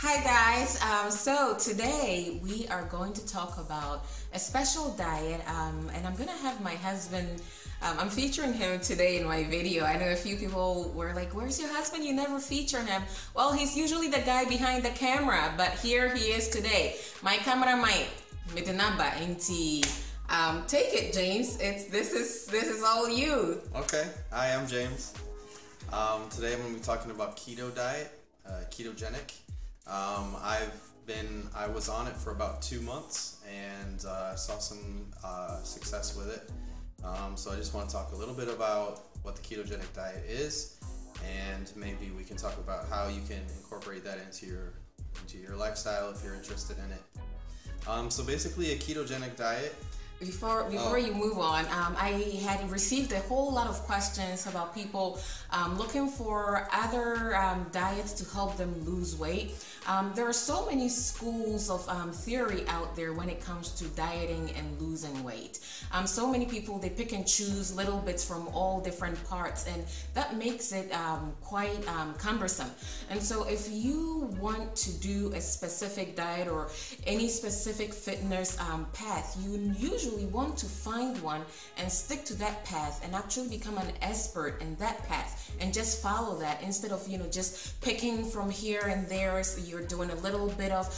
Hi guys, so today we are going to talk about a special diet and I'm gonna have my husband, I'm featuring him today in my video. I know a few people were like, where's your husband? You never feature him. Well, he's usually the guy behind the camera, but here he is today. My cameraman, Mitinaba, Inti. Take it, James. This is all you. Okay, hi, I'm James. Today I'm going to be talking about keto diet, ketogenic. I was on it for about 2 months and saw some success with it. So I just want to talk a little bit about what the ketogenic diet is, and maybe we can talk about how you can incorporate that into your lifestyle if you're interested in it. So basically, a ketogenic diet. Before you move on, I had received a whole lot of questions about people looking for other diets to help them lose weight. There are so many schools of theory out there when it comes to dieting and losing weight. So many people, they pick and choose little bits from all different parts, and that makes it quite cumbersome. And so if you want to do a specific diet or any specific fitness path, you usually want to find one and stick to that path and actually become an expert in that path and just follow that, instead of just picking from here and there. So you're doing a little bit of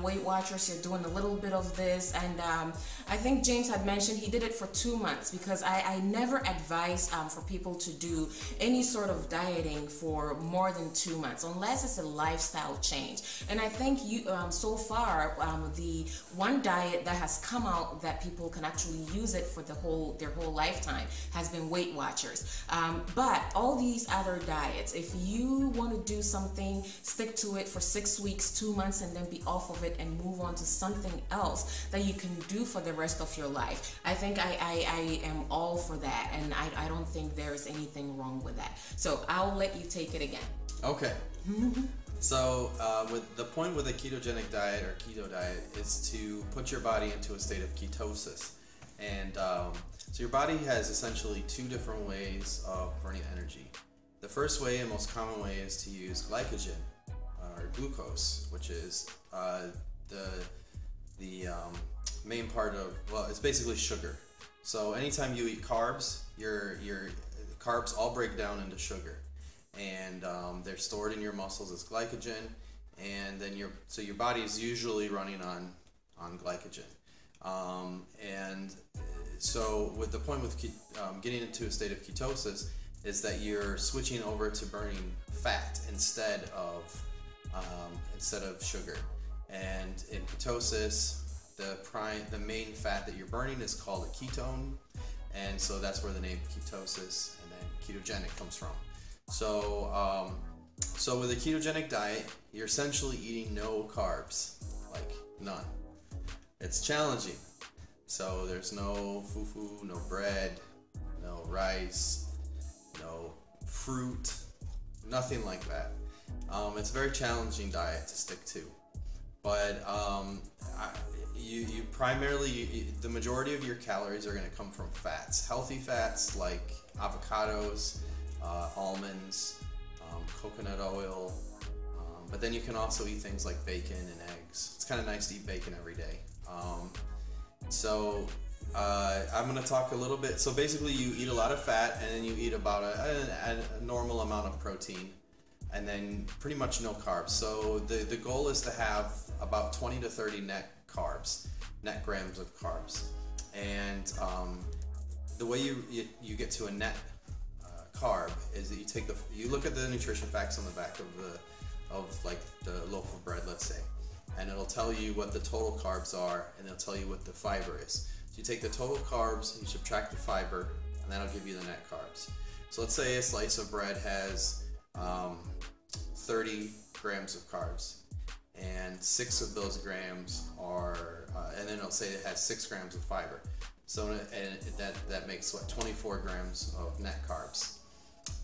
Weight Watchers, you're doing a little bit of this, and I think James had mentioned he did it for 2 months, because I never advise for people to do any sort of dieting for more than 2 months unless it's a lifestyle change. And I think you so far the one diet that has come out that people can actually use it for their whole lifetime has been Weight Watchers. But all these other diets, if you want to do something, stick to it for 6 weeks, 2 months, and then be off of it and move on to something else that you can do for the rest of your life. I think I am all for that, and I don't think there is anything wrong with that. So I'll let you take it again. Okay. So with the point with a ketogenic diet or keto diet is to put your body into a state of ketosis. And so your body has essentially 2 different ways of burning energy. The first way and most common way is to use glycogen or glucose, which is the main part of, well, it's basically sugar. So anytime you eat carbs, your carbs all break down into sugar, and they're stored in your muscles as glycogen, and then your body is usually running on glycogen. And so with the point with getting into a state of ketosis is that you're switching over to burning fat instead of sugar. And in ketosis, the main fat that you're burning is called a ketone, and so that's where the name ketosis and then ketogenic comes from. So so with a ketogenic diet, you're essentially eating no carbs, like none. It's challenging. So there's no fufu, no bread, no rice, no fruit, nothing like that. It's a very challenging diet to stick to. But you primarily, the majority of your calories are going to come from fats. Healthy fats like avocados, almonds, coconut oil, but then you can also eat things like bacon and eggs. It's kind of nice to eat bacon every day. So I'm going to talk a little bit. So basically you eat a lot of fat, and then you eat about a normal amount of protein, and then pretty much no carbs. So the goal is to have about 20 to 30 net grams of carbs. And the way you get to a net carb is that you look at the nutrition facts on the back of like the loaf of bread, let's say, and it'll tell you what the total carbs are, and it'll tell you what the fiber is. So you take the total carbs, you subtract the fiber, and that'll give you the net carbs. So let's say a slice of bread has 30 grams of carbs, and 6 of those grams are, and then it'll say it has 6 grams of fiber. So that makes what, 24 grams of net carbs.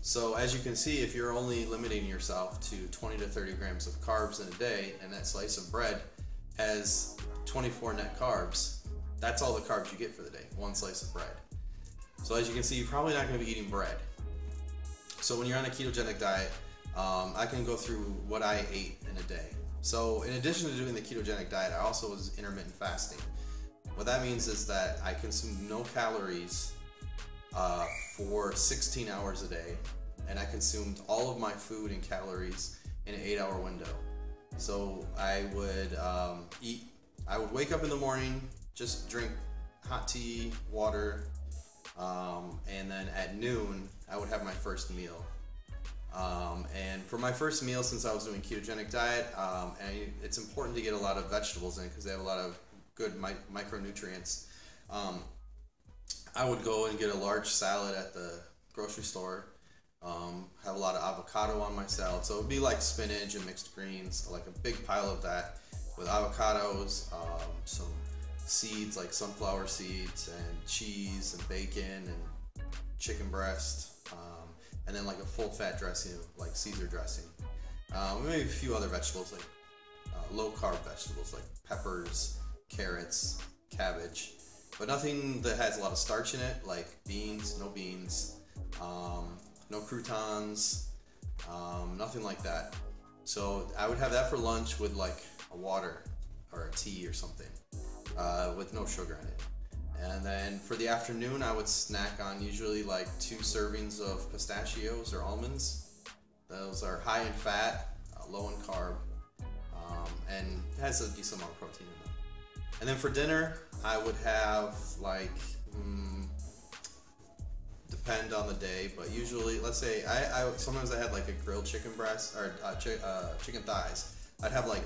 So as you can see, if you're only limiting yourself to 20 to 30 grams of carbs in a day, and that slice of bread has 24 net carbs, that's all the carbs you get for the day, 1 slice of bread. So as you can see, you're probably not going to be eating bread. So when you're on a ketogenic diet, I can go through what I ate in a day. So in addition to doing the ketogenic diet, I also was intermittent fasting. What that means is that I consume no calories for 16 hours a day, and I consumed all of my food and calories in an 8-hour window. So I would I would wake up in the morning, just drink hot tea, water, and then at noon I would have my first meal. And for my first meal, since I was doing ketogenic diet, and it's important to get a lot of vegetables in because they have a lot of good micronutrients. I would go and get a large salad at the grocery store. Have a lot of avocado on my salad, so it would be like spinach and mixed greens, like a big pile of that with avocados, some seeds like sunflower seeds, and cheese and bacon and chicken breast, and then like a full fat dressing like Caesar dressing. Maybe a few other vegetables like low carb vegetables like peppers, carrots, cabbage, but nothing that has a lot of starch in it, like beans, no croutons, nothing like that. So I would have that for lunch with like a water or a tea or something, with no sugar in it. And then for the afternoon, I would snack on usually like 2 servings of pistachios or almonds. Those are high in fat, low in carb, and has a decent amount of protein in them. And then for dinner, I would have like, depend on the day, but usually, let's say, sometimes I had like a grilled chicken breast, or chicken thighs. I'd have like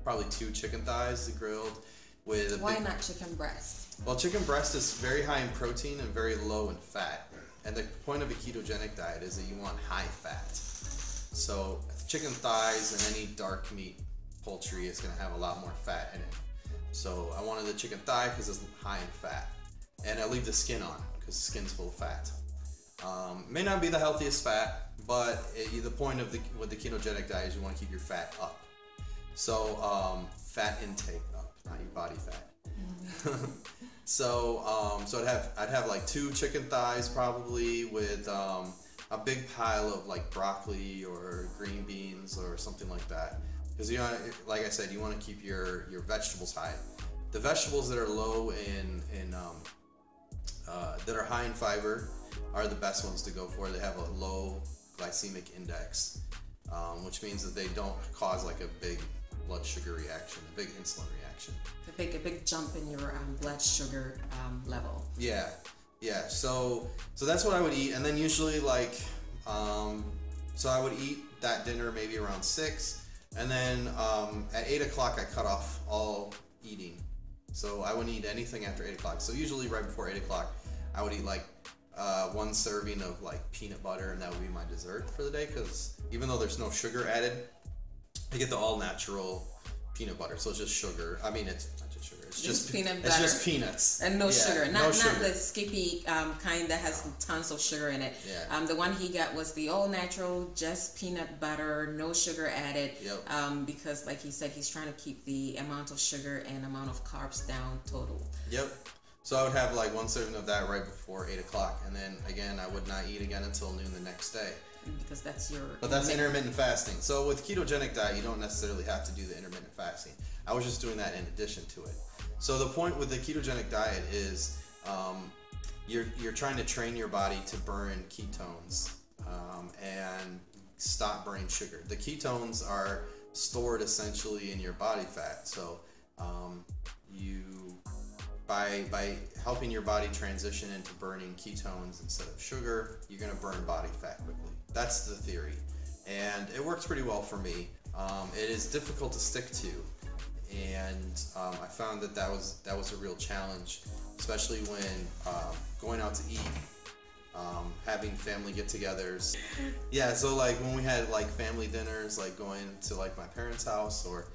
probably two chicken thighs grilled with Why not chicken breast? Well, chicken breast is very high in protein and very low in fat. And the point of a ketogenic diet is that you want high fat. So chicken thighs and any dark meat poultry is going to have a lot more fat in it. So I wanted the chicken thigh because it's high in fat. And I leave the skin on because the skin's full of fat. May not be the healthiest fat, but the point of with the ketogenic diet is you want to keep your fat up. So fat intake up, not your body fat. So I'd have like 2 chicken thighs probably with a big pile of like broccoli or green beans or something like that. Because like I said, you want to keep your vegetables high. The vegetables that are low that are high in fiber are the best ones to go for. They have a low glycemic index, which means that they don't cause like a big blood sugar reaction, a big insulin reaction. A big jump in your blood sugar level. Yeah. So that's what I would eat, and then usually like, so I would eat that dinner maybe around 6, and then at 8 o'clock I cut off all eating. So I wouldn't eat anything after 8 o'clock. So usually right before 8 o'clock, I would eat like 1 serving of like peanut butter, and that would be my dessert for the day. Because even though there's no sugar added, I get the all natural peanut butter. So it's just sugar. I mean, it's not just sugar. It's just peanut butter. It's just peanuts and no sugar. Not sugar. the skippy kind that has tons of sugar in it. Yeah. The one he got was the all natural, just peanut butter, no sugar added. Yep. Because like he said, he's trying to keep the amount of sugar and amount of carbs down total. Yep. So I would have like 1 serving of that right before 8 o'clock, and then again I would not eat again until noon the next day. Because that's your... But that's intermittent fasting. So with ketogenic diet, you don't necessarily have to do the intermittent fasting. I was just doing that in addition to it. So the point with the ketogenic diet is you're trying to train your body to burn ketones and stop burning sugar. The ketones are stored essentially in your body fat. So by helping your body transition into burning ketones instead of sugar, you're going to burn body fat quickly. That's the theory, and it works pretty well for me. It is difficult to stick to, and I found that was a real challenge, especially when going out to eat, having family get-togethers. Yeah, so like when we had like family dinners, like going to like my parents' house or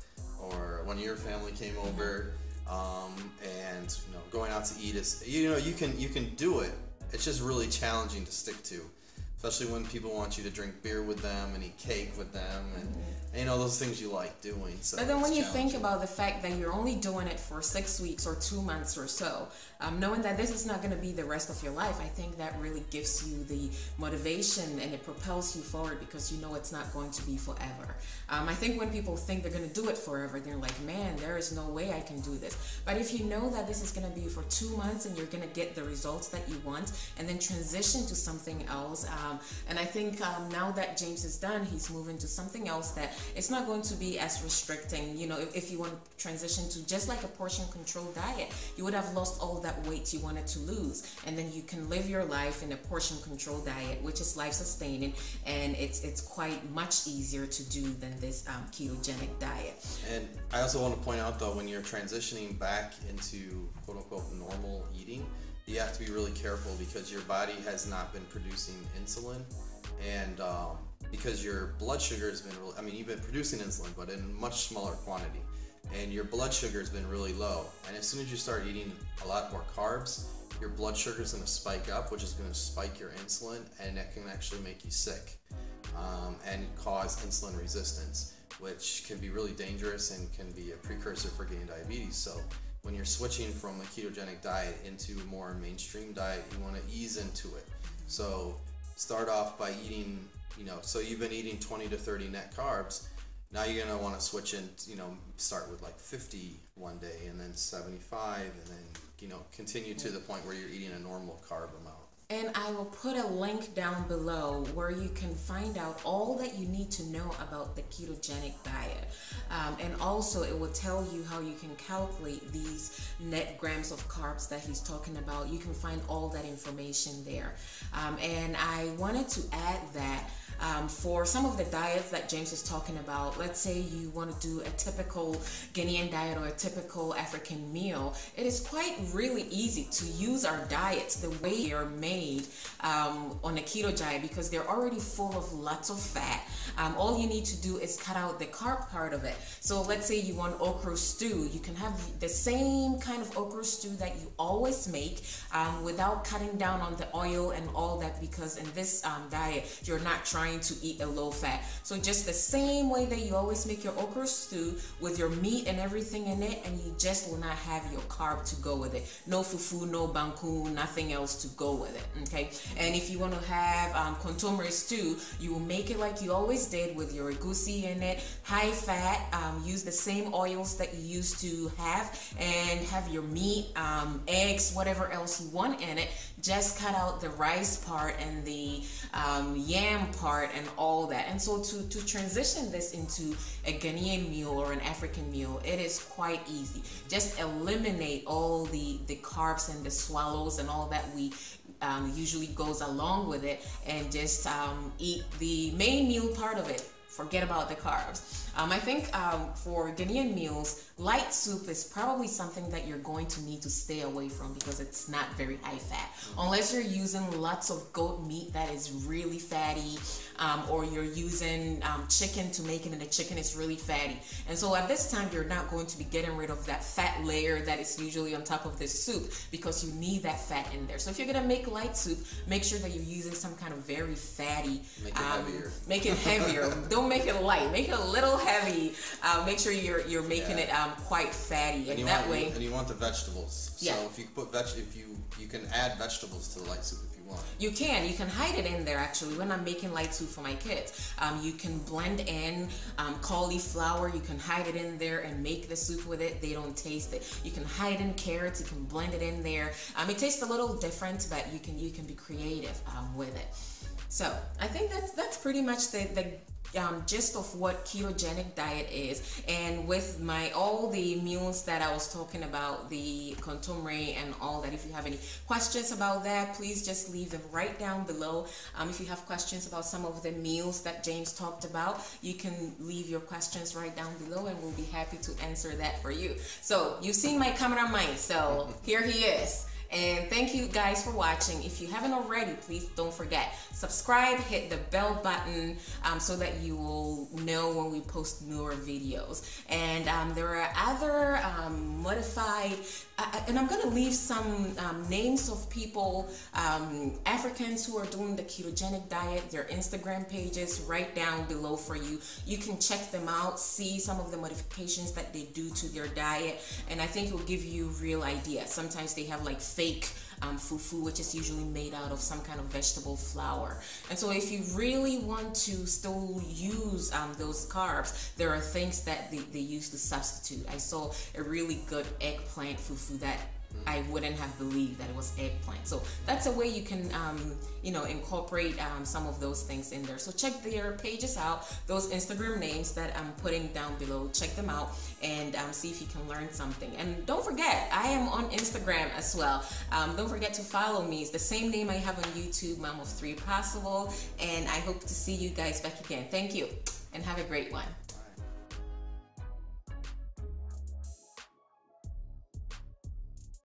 when your family came over, and going out to eat is you can do it. It's just really challenging to stick to. Especially when people want you to drink beer with them and eat cake with them, and And those things you like doing. So but then when you think about the fact that you're only doing it for 6 weeks or 2 months or so, knowing that this is not going to be the rest of your life, I think that really gives you the motivation and it propels you forward because you know it's not going to be forever. I think when people think they're going to do it forever, they're like, man, there is no way I can do this. But if you know that this is going to be for 2 months and you're going to get the results that you want and then transition to something else, and I think now that James is done, he's moving to something else that it's not going to be as restricting. If you want to transition to just like a portion control diet, you would have lost all that weight you wanted to lose, and then you can live your life in a portion control diet, which is life sustaining, and it's quite much easier to do than this ketogenic diet. And I also want to point out though, when you're transitioning back into quote unquote normal eating, you have to be really careful because your body has not been producing insulin, and because your blood sugar has been you've been producing insulin, but in much smaller quantity, and your blood sugar has been really low. And as soon as you start eating a lot more carbs, your blood sugar is going to spike up, which is going to spike your insulin, and that can actually make you sick and cause insulin resistance, which can be really dangerous and can be a precursor for getting diabetes. So when you're switching from a ketogenic diet into a more mainstream diet, you want to ease into it. So start off by eating, so you've been eating 20 to 30 net carbs. Now you're going to want to switch in, start with like 50 one day and then 75 and then, continue to the point where you're eating a normal carb amount. And I will put a link down below where you can find out all that you need to know about the ketogenic diet. And also it will tell you how you can calculate these net grams of carbs that he's talking about. You can find all that information there. And I wanted to add that for some of the diets that James is talking about, let's say you want to do a typical Guinean diet or a typical African meal, it is quite really easy to use our diets the way they are made on a keto diet because they're already full of lots of fat. All you need to do is cut out the carb part of it. So let's say you want okra stew, you can have the same kind of okra stew that you always make without cutting down on the oil and all that, because in this diet you're not trying to eat a low fat. So just the same way that you always make your okra stew with your meat and everything in it, and you just will not have your carb to go with it. No fufu, no banku, nothing else to go with it, okay? And if you want to have contomere stew, you will make it like you always did with your egusi in it, high fat, use the same oils that you used to have, and have your meat, eggs, whatever else you want in it. Just cut out the rice part and the yam part and all that. And so to transition this into a Ghanaian meal or an African meal, it is quite easy. Just eliminate all the carbs and the swallows and all that we usually goes along with it, and just eat the main meal part of it. Forget about the carbs. I think for Ghanaian meals, light soup is probably something that you're going to need to stay away from because it's not very high fat. Unless you're using lots of goat meat that is really fatty, or you're using chicken to make it, and the chicken is really fatty. And so at this time, you're not going to be getting rid of that fat layer that is usually on top of this soup because you need that fat in there. So if you're gonna make light soup, make sure that you're using some kind of very fatty. Make it heavier. Make it heavier. Don't make it light. Make it a little heavy. Make sure you're making it quite fatty, and that way. And you want the vegetables. So if you put you can add vegetables to the light soup if you want. You can hide it in there. Actually, when I'm making light soup for my kids, you can blend in cauliflower. You can hide it in there and make the soup with it. They don't taste it. You can hide in carrots. You can blend it in there. It tastes a little different, but you can be creative with it. So I think that's pretty much the gist of what ketogenic diet is. And with all the meals that I was talking about, the contomere and all that, if you have any questions about that, please just leave them right down below. If you have questions about some of the meals that James talked about, you can leave your questions right down below and we'll be happy to answer that for you. So you've seen my cameraman, so here he is. And thank you guys for watching. If you haven't already, please don't forget, subscribe, hit the bell button so that you will know when we post newer videos. And there are other modified, and I'm going to leave some names of people, Africans who are doing the ketogenic diet, their Instagram pages right down below for you. You can check them out, see some of the modifications that they do to their diet, and I think it will give you real idea. Sometimes they have like fake fufu, which is usually made out of some kind of vegetable flour. And so if you really want to still use those carbs, there are things that they use to substitute. I saw a really good eggplant fufu that I wouldn't have believed that it was eggplant. So that's a way you can, you know, incorporate some of those things in there. So check their pages out, those Instagram names that I'm putting down below. Check them out and see if you can learn something. And don't forget, I am on Instagram as well. Don't forget to follow me. It's the same name I have on YouTube, Mom of 3 Possible. And I hope to see you guys back again. Thank you and have a great one.